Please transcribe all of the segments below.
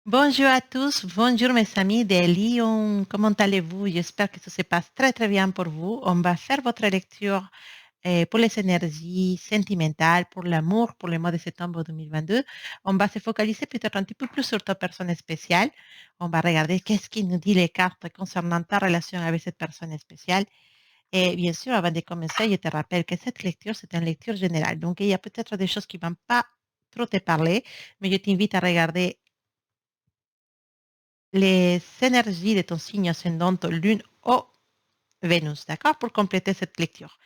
Bonjour à tous, bonjour mes amis de Lyon, comment allez-vous? J'espère que ça se passe très très bien pour vous. On va faire votre lecture pour les énergies sentimentales, pour l'amour, pour le mois de septembre 2022. On va se focaliser peut-être un petit peu plus sur ta personne spéciale. On va regarder qu'est-ce qui nous dit les cartes concernant ta relation avec cette personne spéciale. Et bien sûr, avant de commencer, je te rappelle que cette lecture, c'est une lecture générale. Donc, il y a peut-être des choses qui ne vont pas trop te parler, mais je t'invite à regarder les énergies de ton signe ascendant Lune ou Vénus, d'accord, pour compléter cette lecture.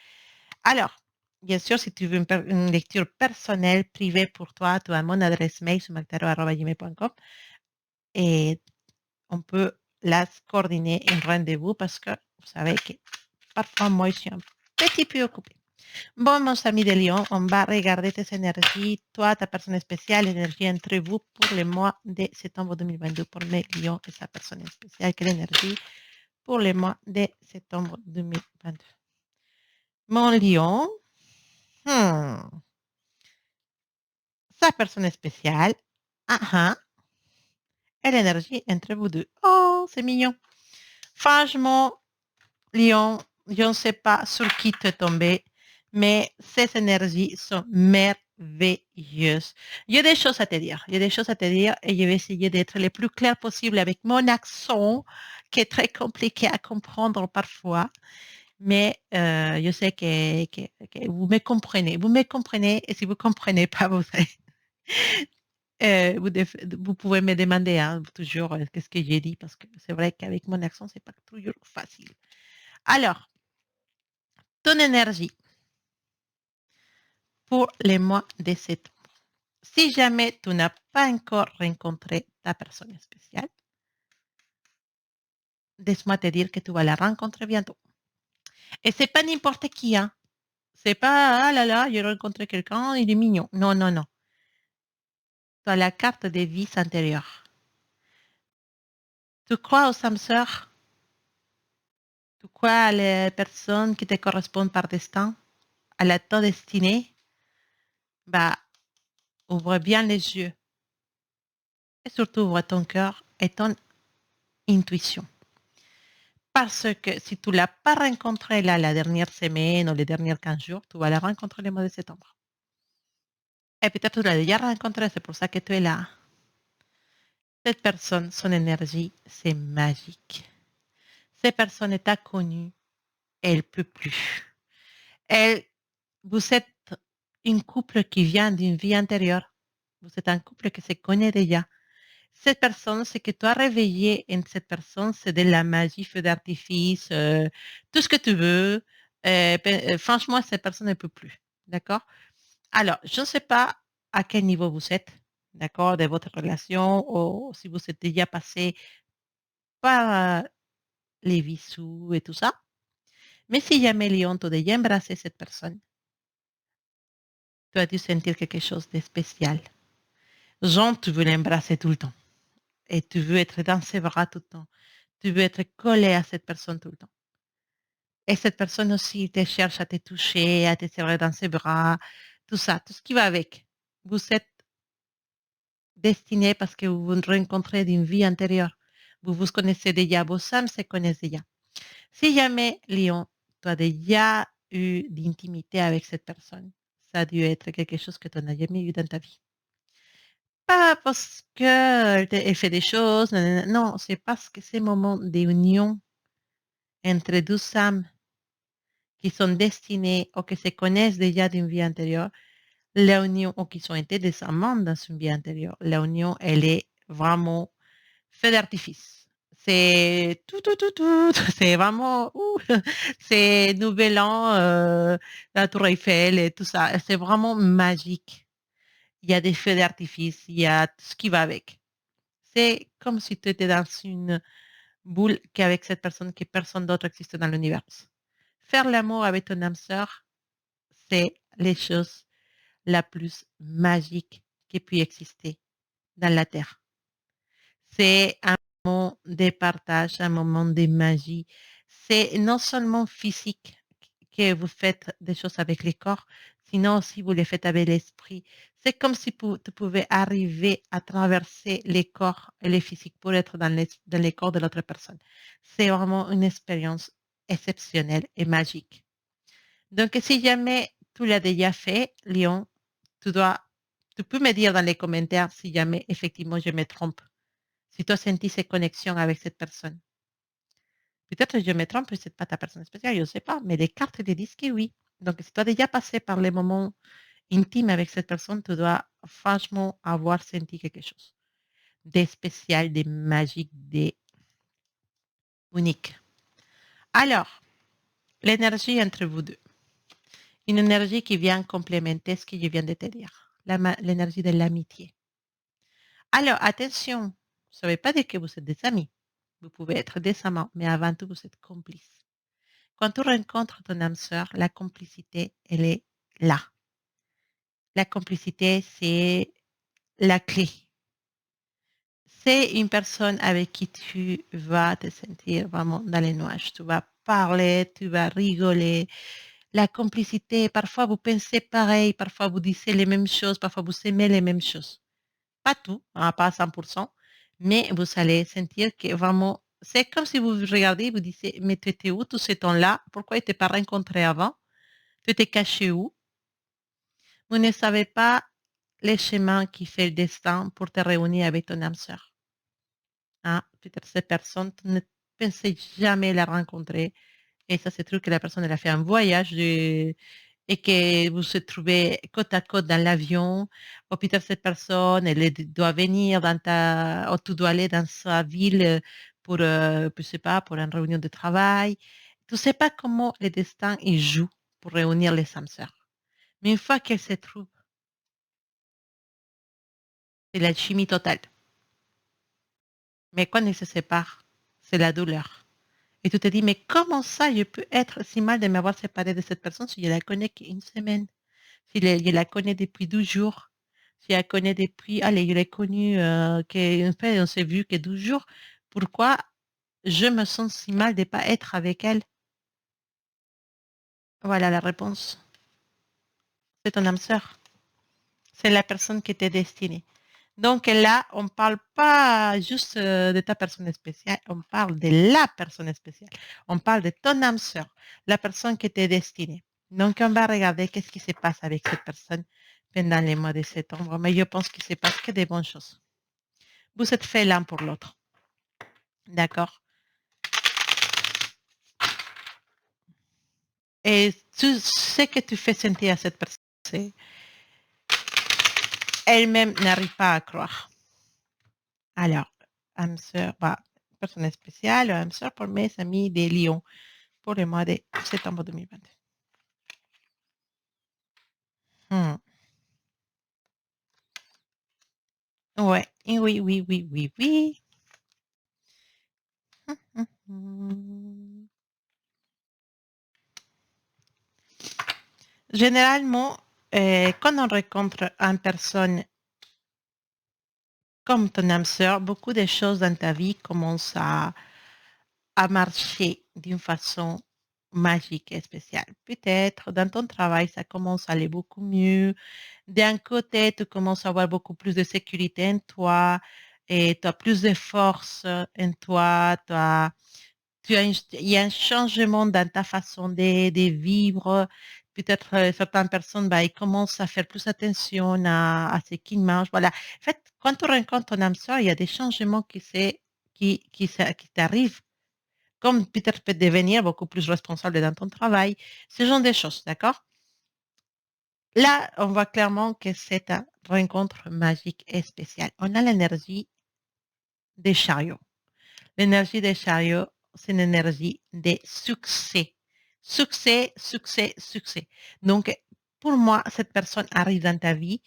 Alors, bien sûr, si tu veux une lecture personnelle, privée pour toi, tu as mon adresse mail sur mactaro@gmail.com et on peut la coordonner un rendez-vous parce que vous savez que parfois moi je suis un petit peu occupée. Bon, mon ami de Lyon, on va regarder tes énergies, toi, ta personne spéciale, l'énergie entre vous pour le mois de septembre 2022 pour mes Lyon et sa personne spéciale. Quelle énergie pour le mois de septembre 2022? Mon Lion, hmm, sa personne spéciale, ah, et l'énergie entre vous deux. Oh, c'est mignon. Franchement, Lion, je ne sais pas sur qui te tomber, mais ces énergies sont merveilleuses. Il y a des choses à te dire. Il y a des choses à te dire et je vais essayer d'être le plus clair possible avec mon accent, qui est très compliqué à comprendre parfois. Mais je sais que vous me comprenez. Vous me comprenez et si vous ne comprenez pas, vous pouvez me demander hein, toujours qu'est-ce que j'ai dit parce que c'est vrai qu'avec mon accent, ce n'est pas toujours facile. Alors, ton énergie pour les mois de septembre. Si jamais tu n'as pas encore rencontré ta personne spéciale, laisse-moi te dire que tu vas la rencontrer bientôt. Et c'est pas n'importe qui, hein. C'est pas, ah là là, j'ai rencontré quelqu'un, il est mignon. Non, non, non. Tu as la carte des vies antérieures. Tu crois aux âmes sœurs? Tu crois à les personnes qui te correspondent par destin? À la ton destinée? Bah, ouvre bien les yeux. Et surtout, ouvre ton cœur et ton intuition. Parce que si tu ne l'as pas rencontré là la dernière semaine ou les derniers 15 jours, tu vas la rencontrer le mois de septembre. Et peut-être tu l'as déjà rencontré, c'est pour ça que tu es là. Cette personne, son énergie, c'est magique. Cette personne est inconnue, elle ne peut plus. Elle, vous êtes un couple qui vient d'une vie antérieure. Vous êtes un couple qui se connaît déjà. Cette personne, ce que tu as réveillé en cette personne, c'est de la magie, feu d'artifice, tout ce que tu veux. Franchement, cette personne ne peut plus. D'accord? Alors, je ne sais pas à quel niveau vous êtes, d'accord, de votre relation, ou si vous êtes déjà passé par les vissous et tout ça. Mais si jamais Léon t'a déjà embrassé cette personne, tu as dû sentir quelque chose de spécial. Genre, tu veux l'embrasser tout le temps. Et tu veux être dans ses bras tout le temps. Tu veux être collé à cette personne tout le temps. Et cette personne aussi te cherche à te toucher, à te serrer dans ses bras, tout ça, tout ce qui va avec. Vous êtes destiné parce que vous vous rencontrez d'une vie antérieure. Vous vous connaissez déjà, vos âmes se connaissent déjà. Si jamais, Léon, tu as déjà eu d'intimité avec cette personne, ça a dû être quelque chose que tu n'as jamais eu dans ta vie. Pas parce qu'elle fait des choses, nanana, non, c'est parce que ces moments d'union entre deux âmes qui sont destinées ou qui se connaissent déjà d'une vie antérieure, la union ou qui ont été des amants dans une vie antérieure, la union, elle est vraiment feu d'artifice. C'est tout, tout, tout, tout. C'est vraiment, c'est Nouvel An, la Tour Eiffel et tout ça. C'est vraiment magique. Il y a des feux d'artifice, il y a tout ce qui va avec. C'est comme si tu étais dans une boule qu'avec cette personne que personne d'autre existe dans l'univers. Faire l'amour avec ton âme sœur, c'est les choses la plus magique qui puisse exister dans la Terre. C'est un moment de partage, un moment de magie. C'est non seulement physique que vous faites des choses avec les corps, sinon aussi vous les faites avec l'esprit. C'est comme si tu pouvais arriver à traverser les corps et les physiques pour être dans les corps de l'autre personne. C'est vraiment une expérience exceptionnelle et magique. Donc, si jamais tu l'as déjà fait, Lyon, tu dois, tu peux me dire dans les commentaires si jamais effectivement je me trompe, si tu as senti ces connexions avec cette personne. Peut-être que je me trompe, c'est pas ta personne spéciale, je ne sais pas, mais les cartes te disent que oui. Donc, si tu as déjà passé par les moments intimes avec cette personne, tu dois franchement avoir senti quelque chose de spécial, de magique, de unique. Alors, l'énergie entre vous deux. Une énergie qui vient complémenter ce que je viens de te dire, l'énergie de l'amitié. Alors, attention, ça ne veut pas dire que vous êtes des amis. Vous pouvez être des amants, mais avant tout, vous êtes complices. Quand tu rencontres ton âme sœur, la complicité, elle est là. La complicité, c'est la clé. C'est une personne avec qui tu vas te sentir vraiment dans les nuages. Tu vas parler, tu vas rigoler. La complicité, parfois vous pensez pareil, parfois vous dites les mêmes choses, parfois vous aimez les mêmes choses. Pas tout, hein, pas à 100%, mais vous allez sentir que vraiment, c'est comme si vous regardez, vous disiez, mais tu étais où tout ce temps-là? Pourquoi tu t'es pas rencontré avant? Tu étais caché où? Vous ne savez pas les chemins qui fait le destin pour te réunir avec ton âme sœur. Hein? Peut-être cette personne, tu ne pensais jamais la rencontrer. Et ça, c'est true que la personne, elle a fait un voyage et que vous se trouvez côte à côte dans l'avion. Ou peut-être cette personne, doit venir ou tu dois aller dans sa ville pour, je sais pas, pour une réunion de travail. Tu sais pas comment le destin, il joue pour réunir les âmes sœurs. Mais une fois qu'elles se trouvent, c'est la chimie totale. Mais quand elles se séparent, c'est la douleur. Et tu te dis, mais comment ça, je peux être si mal de m'avoir séparé de cette personne si je la connais qu'une semaine, si je la connais depuis 12 jours, si je la connais depuis, allez, je l'ai connue, en fait, on s'est vu que 12 jours. Pourquoi je me sens si mal de ne pas être avec elle? Voilà la réponse. C'est ton âme sœur. C'est la personne qui t'est destinée. Donc là, on ne parle pas juste de ta personne spéciale, on parle de la personne spéciale. On parle de ton âme sœur, la personne qui t'est destinée. Donc on va regarder qu'est-ce qui se passe avec cette personne pendant les mois de septembre. Mais je pense qu'il ne se passe que des bonnes choses. Vous êtes faits l'un pour l'autre. D'accord? Et ce que tu fais sentir à cette personne, elle-même n'arrive pas à croire. Alors, âme sœur, personne spéciale, âme sœur pour mes amis des Lions pour le mois de septembre 2020. Ouais, et oui, oui, oui, oui, oui. Généralement, quand on rencontre une personne comme ton âme sœur, beaucoup de choses dans ta vie commencent à marcher d'une façon magique et spéciale. Peut-être dans ton travail, ça commence à aller beaucoup mieux. D'un côté, tu commences à avoir beaucoup plus de sécurité en toi et tu as plus de force en toi. Il y a un changement dans ta façon de vivre. Peut-être certaines personnes, ils commencent à faire plus attention à ce qu'ils mangent. Voilà. En fait, quand tu rencontres ton âme sœur, il y a des changements qui t'arrivent, comme peut-être peut devenir beaucoup plus responsable dans ton travail, ce genre de choses, d'accord? Là, on voit clairement que c'est une rencontre magique et spéciale. On a l'énergie des chariots. L'énergie des chariots, c'est une énergie de succès. Succès, succès, succès. Donc, pour moi, cette personne arrive dans ta vie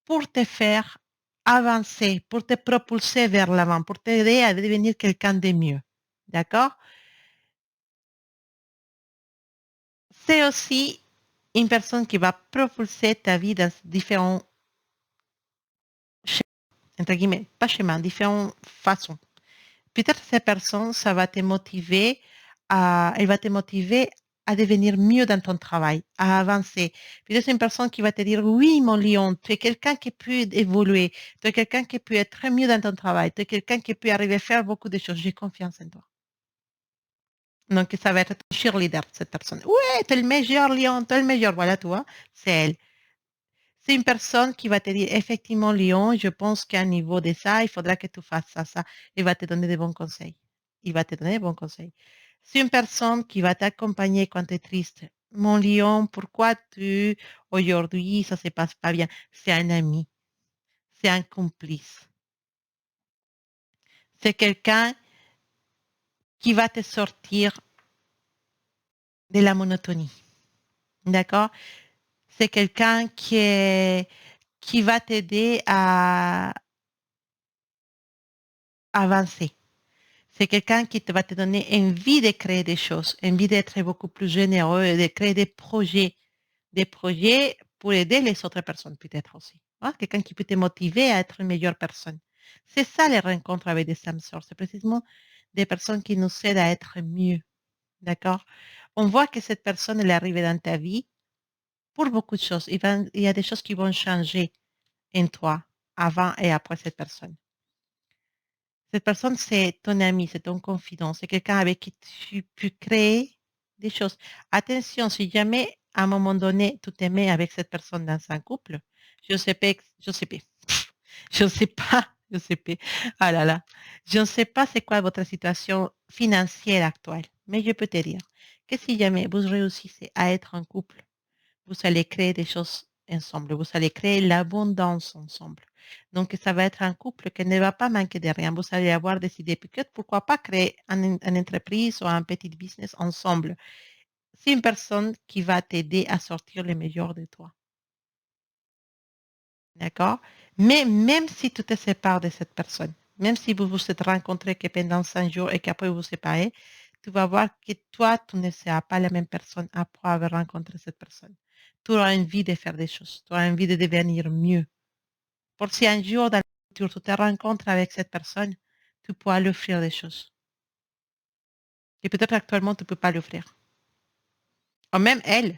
pour te faire avancer, pour te propulser vers l'avant, pour t'aider à devenir quelqu'un de mieux. D'accord? C'est aussi une personne qui va propulser ta vie dans différents schémas, entre guillemets, pas schémas, différentes façons. Peut-être cette personne, ça va te motiver elle va te motiver à devenir mieux dans ton travail, à avancer. Puis c'est une personne qui va te dire, oui, mon lion, tu es quelqu'un qui peut évoluer, tu es quelqu'un qui peut être mieux dans ton travail, tu es quelqu'un qui peut arriver à faire beaucoup de choses. J'ai confiance en toi. Donc, ça va être ton cheerleader, cette personne. Ouais, tu es le meilleur lion, tu es le meilleur. Voilà, tu vois, c'est elle. C'est une personne qui va te dire, effectivement, Lion, je pense qu'à un niveau de ça, il faudra que tu fasses ça, ça. Il va te donner des bons conseils. Il va te donner des bons conseils. C'est une personne qui va t'accompagner quand tu es triste. Mon lion, pourquoi aujourd'hui, ça se passe pas bien? C'est un ami. C'est un complice. C'est quelqu'un qui va te sortir de la monotonie. D'accord? C'est quelqu'un qui va t'aider à avancer. C'est quelqu'un qui va te donner envie de créer des choses, envie d'être beaucoup plus généreux, de créer des projets pour aider les autres personnes peut-être aussi. Hein. Quelqu'un qui peut te motiver à être une meilleure personne. C'est ça les rencontres avec des âmes sœurs. C'est précisément des personnes qui nous aident à être mieux. D'accord? On voit que cette personne, elle est arrivée dans ta vie pour beaucoup de choses. Il y a des choses qui vont changer en toi avant et après cette personne. Cette personne, c'est ton ami, c'est ton confident, c'est quelqu'un avec qui tu peux créer des choses. Attention, si jamais à un moment donné, tu t'aimais avec cette personne dans un couple, je sais pas, je sais pas, je sais pas, je sais pas, ah là là, je ne sais pas c'est quoi votre situation financière actuelle, mais je peux te dire que si jamais vous réussissez à être en couple, vous allez créer des choses ensemble, vous allez créer l'abondance ensemble. Donc, ça va être un couple qui ne va pas manquer de rien. Vous allez avoir des idées piquettes. Pourquoi pas créer une entreprise ou un petit business ensemble? C'est une personne qui va t'aider à sortir le meilleur de toi. D'accord? Mais même si tu te sépares de cette personne, même si vous vous êtes rencontrés que pendant 5 jours et qu'après vous vous séparez, tu vas voir que toi, tu ne seras pas la même personne après avoir rencontré cette personne. Tu auras envie de faire des choses. Tu auras envie de devenir mieux. Pour si un jour dans le futur, tu te rencontres avec cette personne, tu pourras lui offrir des choses. Et peut-être actuellement, tu ne peux pas l'offrir. Ou même elle,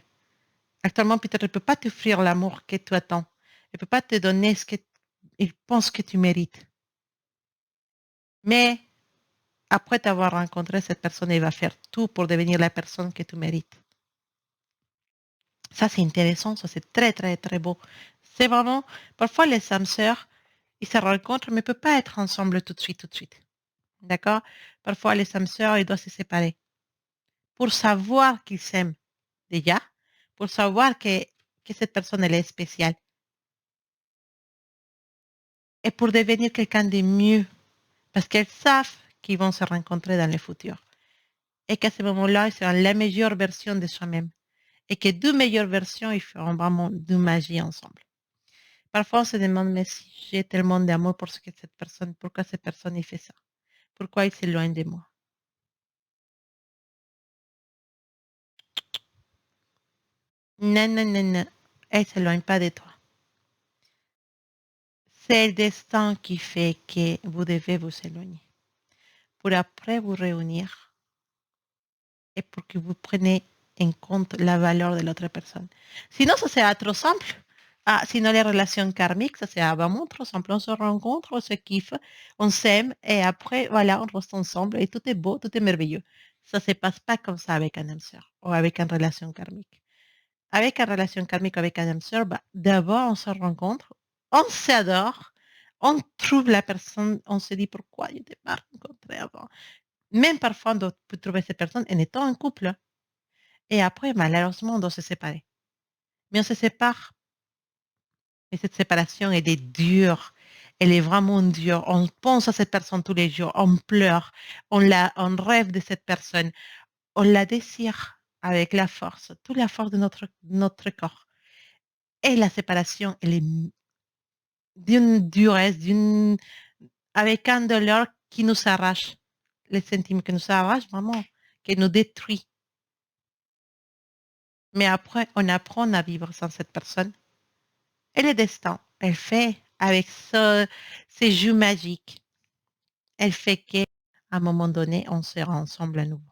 actuellement, peut-être elle ne peut pas t'offrir l'amour que tu attends. Elle ne peut pas te donner ce qu'il pense que tu mérites. Mais après t'avoir rencontré cette personne, elle va faire tout pour devenir la personne que tu mérites. Ça, c'est intéressant, ça, c'est très, très, très beau. C'est vraiment, parfois, les âmes sœurs, ils se rencontrent, mais ne peuvent pas être ensemble tout de suite, tout de suite. D'accord? Parfois, les âmes sœurs, ils doivent se séparer pour savoir qu'ils s'aiment déjà, pour savoir que cette personne, elle est spéciale et pour devenir quelqu'un de mieux parce qu'elles savent qu'ils vont se rencontrer dans le futur et qu'à ce moment-là, ils seront la meilleure version de soi-même et que deux meilleures versions, ils feront vraiment de magie ensemble. Parfois, on se demande, mais si j'ai tellement d'amour pour ce que cette personne, pourquoi cette personne, il fait ça? Pourquoi il s'éloigne de moi? Non, non, non, non. Elle ne s'éloigne pas de toi. C'est le destin qui fait que vous devez vous éloigner pour après vous réunir et pour que vous preniez en compte la valeur de l'autre personne. Sinon, ça sera trop simple. Ah, sinon, les relations karmiques, ça sera vraiment trop simple. On se rencontre, on se kiffe, on s'aime et après, voilà, on reste ensemble et tout est beau, tout est merveilleux. Ça ne se passe pas comme ça avec un âme sœur ou avec une relation karmique. Avec une relation karmique ou avec un âme sœur, bah, d'abord, on se rencontre, on s'adore, on trouve la personne, on se dit pourquoi je ne t'ai pas rencontré avant. Même parfois, on peut trouver cette personne en étant en couple. Et après, malheureusement, on doit se séparer. Mais on se sépare. Et cette séparation, elle est dure. Elle est vraiment dure. On pense à cette personne tous les jours. On pleure. On rêve de cette personne. On la désire avec la force, toute la force de notre corps. Et la séparation, elle est d'une duresse, avec un douleur qui nous arrache. Les sentiments qui nous arrachent, vraiment, qui nous détruit. Mais après, on apprend à vivre sans cette personne. Et le destin, elle fait avec ces jeux magiques, elle fait qu'à un moment donné, on sera ensemble à nouveau.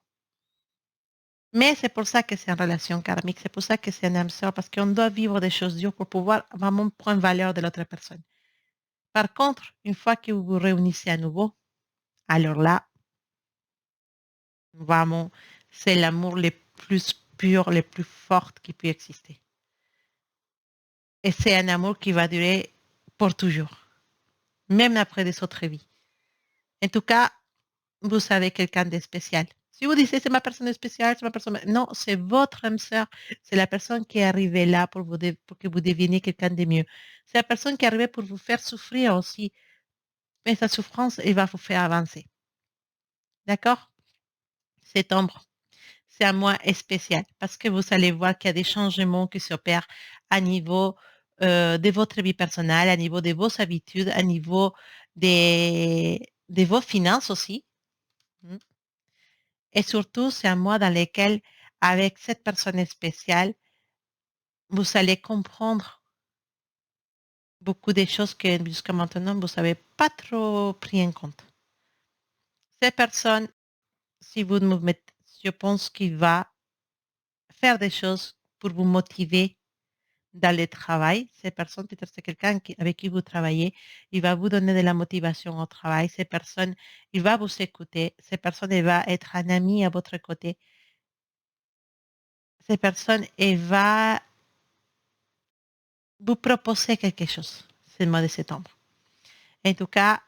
Mais c'est pour ça que c'est une relation karmique, c'est pour ça que c'est un âme sœur, parce qu'on doit vivre des choses dures pour pouvoir vraiment prendre valeur de l'autre personne. Par contre, une fois que vous vous réunissez à nouveau, alors là, vraiment, c'est l'amour le plus pur, le plus fort qui peut exister. Et c'est un amour qui va durer pour toujours, même après des autres vies. En tout cas, vous savez quelqu'un de spécial. Si vous dites c'est ma personne spéciale, c'est ma personne. Non, c'est votre âme sœur. C'est la personne qui est arrivée là pour que vous deveniez quelqu'un de mieux. C'est la personne qui est arrivée pour vous faire souffrir aussi. Mais sa souffrance, elle va vous faire avancer. D'accord? Cette ombre, c'est un mois spécial parce que vous allez voir qu'il y a des changements qui s'opèrent à niveau de votre vie personnelle, à niveau de vos habitudes, à niveau de vos finances aussi. Mm. Et surtout, c'est un mois dans lequel, avec cette personne spéciale, vous allez comprendre beaucoup de choses que jusqu'à maintenant, vous n'avez pas trop pris en compte. Cette personne, si vous me mettez, je pense qu'il va faire des choses pour vous motiver dans le travail. Cette personne, peut-être c'est quelqu'un avec qui vous travaillez, il va vous donner de la motivation au travail. Cette personne, il va vous écouter. Cette personne, elle va être un ami à votre côté. Cette personne, elle va vous proposer quelque chose, c'est le mois de septembre. En tout cas,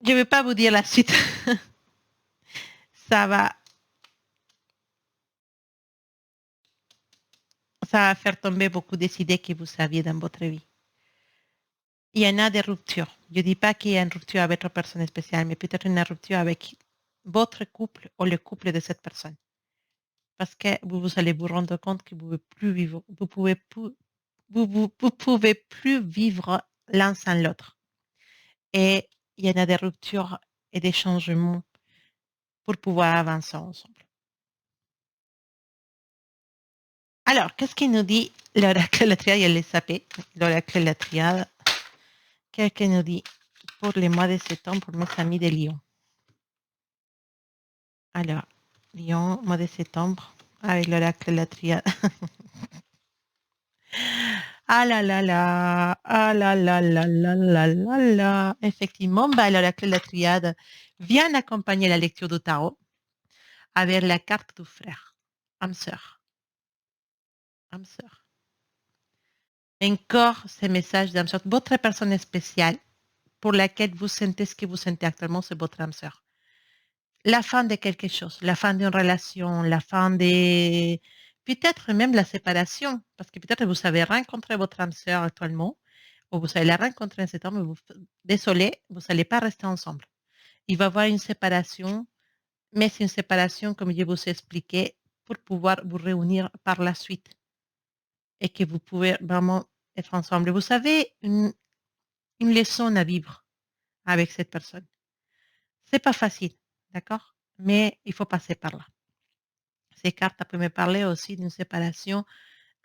je ne vais pas vous dire la suite. ça va, ça va faire tomber beaucoup des idées que vous saviez dans votre vie. Il y en a des ruptures. Je ne dis pas qu'il y a une rupture avec votre personne spéciale, mais peut-être une rupture avec votre couple ou le couple de cette personne. Parce que vous allez vous rendre compte que vous ne pouvez plus vivre, vous pouvez plus vivre l'un sans l'autre. Et il y en a des ruptures et des changements pour pouvoir avancer ensemble. Alors, qu'est-ce qu'il nous dit l'oracle de la triade? Il est sapé, l'oracle de la triade. Qu'est-ce qu'il nous dit pour le mois de septembre pour mes amis de Lyon? Alors, Lyon, mois de septembre, avec l'oracle de la triade. Ah là là là, ah là là là là là là là. Effectivement, bah, l'oracle de la triade vient accompagner la lecture du tarot avec la carte du frère, âme sœur, âme sœur. Encore ces messages d'âme sœur. Votre personne spéciale pour laquelle vous sentez ce que vous sentez actuellement, c'est votre âme sœur. La fin de quelque chose, la fin d'une relation, la fin de... Peut-être même la séparation, parce que peut-être vous avez rencontré votre âme sœur actuellement, ou vous allez la rencontrer en septembre, désolé, vous n'allez pas rester ensemble. Il va y avoir une séparation, mais c'est une séparation, comme je vous ai expliqué, pour pouvoir vous réunir par la suite et que vous pouvez vraiment être ensemble. Vous avez une leçon à vivre avec cette personne. C'est pas facile, d'accord? Mais il faut passer par là. Ces cartes peuvent me parler aussi d'une séparation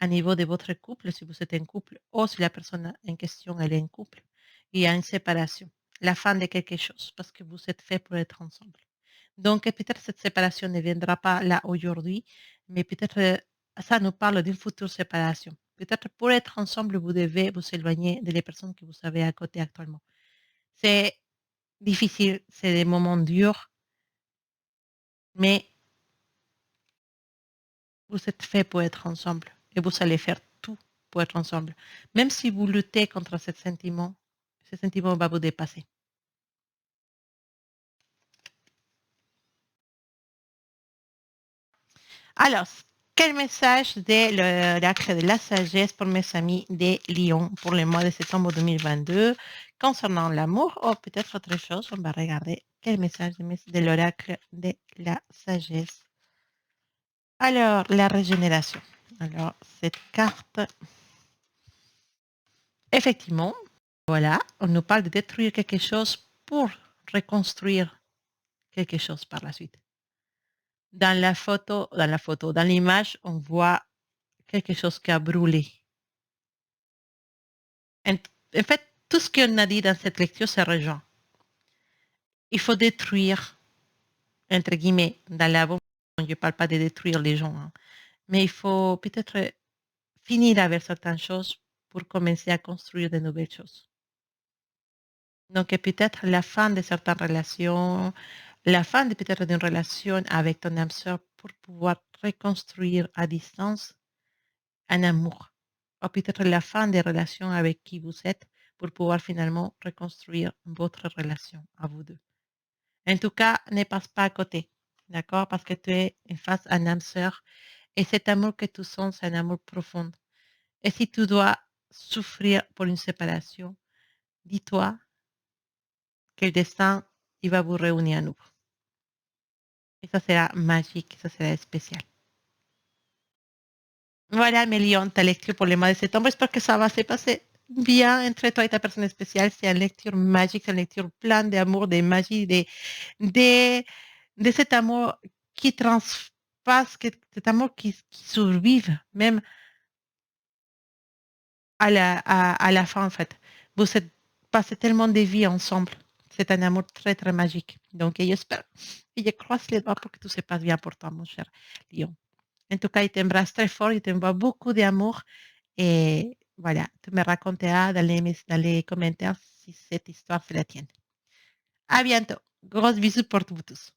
à niveau de votre couple, si vous êtes un couple, ou si la personne en question elle est en couple. Il y a une séparation, la fin de quelque chose, parce que vous êtes fait pour être ensemble. Donc, peut-être cette séparation ne viendra pas là aujourd'hui, mais peut-être ça nous parle d'une future séparation. Peut-être pour être ensemble, vous devez vous éloigner des personnes que vous avez à côté actuellement. C'est difficile, c'est des moments durs, mais vous êtes fait pour être ensemble et vous allez faire tout pour être ensemble. Même si vous luttez contre ce sentiment va vous dépasser. Alors, quel message de l'oracle de la sagesse pour mes amis de Lyon pour le mois de septembre 2022 concernant l'amour ou peut-être autre chose? On va regarder quel message de l'oracle de la sagesse. Alors, la régénération. Alors, cette carte, effectivement, voilà, on nous parle de détruire quelque chose pour reconstruire quelque chose par la suite. Dans l'image, on voit quelque chose qui a brûlé. En, en fait, tout ce qu'on a dit dans cette lecture se rejoint. il faut détruire, entre guillemets, dans l'amour. Je ne parle pas de détruire les gens, hein, mais il faut peut-être finir avec certaines choses pour commencer à construire de nouvelles choses. Donc, peut-être la fin de certaines relations, la fin de peut-être d'une relation avec ton âme sœur pour pouvoir reconstruire à distance un amour. Ou peut-être la fin des relations avec qui vous êtes pour pouvoir finalement reconstruire votre relation à vous deux. En tout cas, ne passe pas à côté, d'accord? Parce que tu es en face à un âme sœur et cet amour que tu sens, c'est un amour profond. Et si tu dois souffrir pour une séparation, dis-toi que le destin, il va vous réunir à nouveau. Et ça sera magique, ça sera spécial. Voilà, Mélion, ta lecture pour le mois de septembre. J'espère que ça va se passer bien entre toi et ta personne spéciale. C'est une lecture magique, c'est une lecture pleine d'amour, de magie, de, de cet amour qui transpasse, cet amour qui survive même à la fin, en fait. Vous êtes passé tellement de vies ensemble. C'est un amour très, très magique. Donc, j'espère et je croise les doigts pour que tout se passe bien pour toi, mon cher Lion. En tout cas, il t'embrasse très fort, il t'envoie beaucoup d'amour. Et voilà, tu me raconteras dans les commentaires si cette histoire c'est la tienne. À bientôt. Gros bisous pour vous tous.